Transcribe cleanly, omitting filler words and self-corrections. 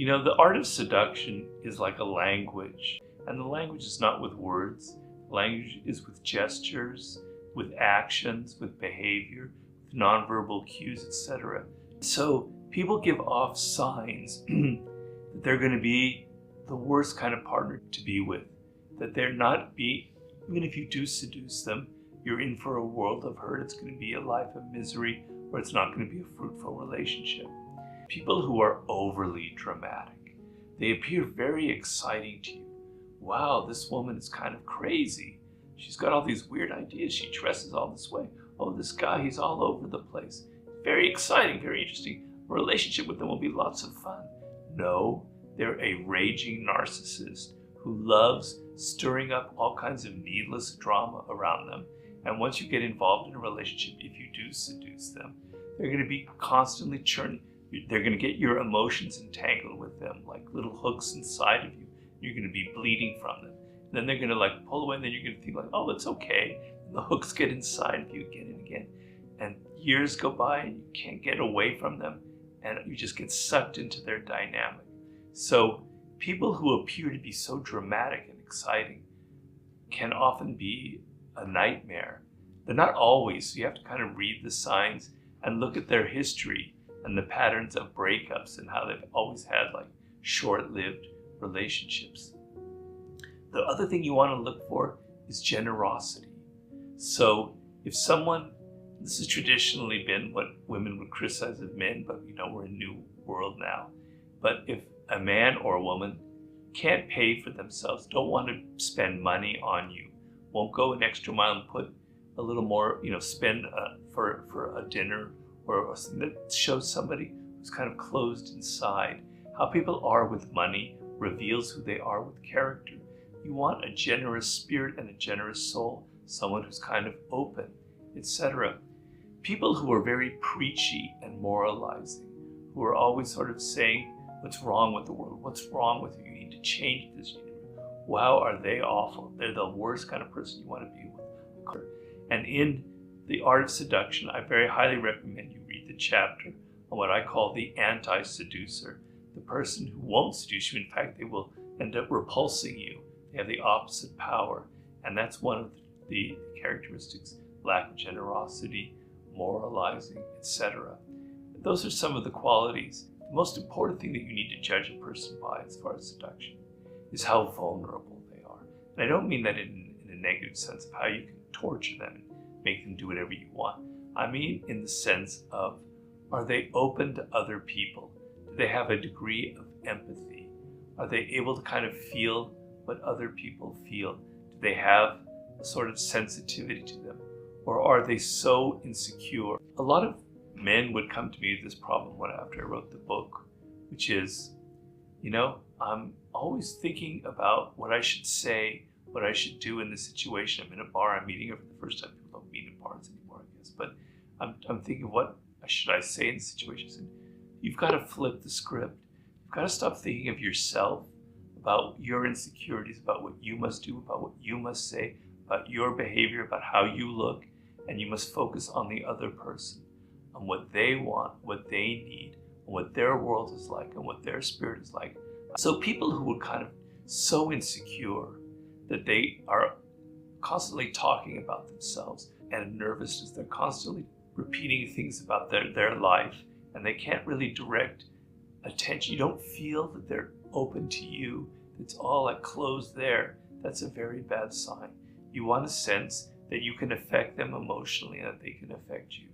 You know, the art of seduction is like a language, and the language is not with words. The language is with gestures, with actions, with behavior, with nonverbal cues, etc. So people give off signs that they're going to be the worst kind of partner to be with, that they're not even if you do seduce them, you're in for a world of hurt. It's going to be a life of misery, or it's not going to be a fruitful relationship. People who are overly dramatic, they appear very exciting to you. Wow, this woman is kind of crazy. She's got all these weird ideas. She dresses all this way. Oh, this guy, he's all over the place. Very exciting, very interesting. A relationship with them will be lots of fun. No, they're a raging narcissist who loves stirring up all kinds of needless drama around them. And once you get involved in a relationship, if you do seduce them, they're going to be constantly churning. They're going to get your emotions entangled with them like little hooks inside of you. You're going to be bleeding from them. And then they're going to like pull away, and then you're going to think like, oh, it's okay. And the hooks get inside of you again and again. And years go by and you can't get away from them, and you just get sucked into their dynamic. So people who appear to be so dramatic and exciting can often be a nightmare. They're not always, so you have to kind of read the signs and look at their history and the patterns of breakups and how they've always had like short-lived relationships. The other thing you want to look for is generosity. So if someone, this has traditionally been what women would criticize of men, but you know, we're in a new world now. But if a man or a woman can't pay for themselves, don't want to spend money on you, won't go an extra mile and put a little more, spend for a dinner or something that shows somebody who's kind of closed inside. How people are with money reveals who they are with character. You want a generous spirit and a generous soul, someone who's kind of open, etc. People who are very preachy and moralizing, who are always sort of saying, what's wrong with the world? What's wrong with you? You need to change this. Wow, are they awful? They're the worst kind of person you want to be with. And in The Art of Seduction, I very highly recommend you read the chapter on what I call the anti-seducer, the person who won't seduce you. In fact, they will end up repulsing you. They have the opposite power. And that's one of the characteristics: lack of generosity, moralizing, etc. Those are some of the qualities. The most important thing that you need to judge a person by as far as seduction is how vulnerable they are. And I don't mean that in a negative sense of how you can torture them and make them do whatever you want. I mean in the sense of, are they open to other people? Do they have a degree of empathy? Are they able to kind of feel what other people feel? Do they have a sort of sensitivity to them? Or are they so insecure? A lot of men would come to me with this problem after I wrote the book, which is, I'm always thinking about what I should say, what I should do in this situation. I'm in a bar, I'm meeting her for the first time. People don't meet in bars anymore, I guess. But I'm thinking, what should I say in this situation? And you've got to flip the script. You've got to stop thinking of yourself, about your insecurities, about what you must do, about what you must say, about your behavior, about how you look. And you must focus on the other person, on what they want, what they need, and what their world is like, and what their spirit is like. So people who are kind of so insecure that they are constantly talking about themselves and nervousness, they're constantly repeating things about their life, and they can't really direct attention. You don't feel that they're open to you. It's all like closed there. That's a very bad sign. You want a sense that you can affect them emotionally and that they can affect you.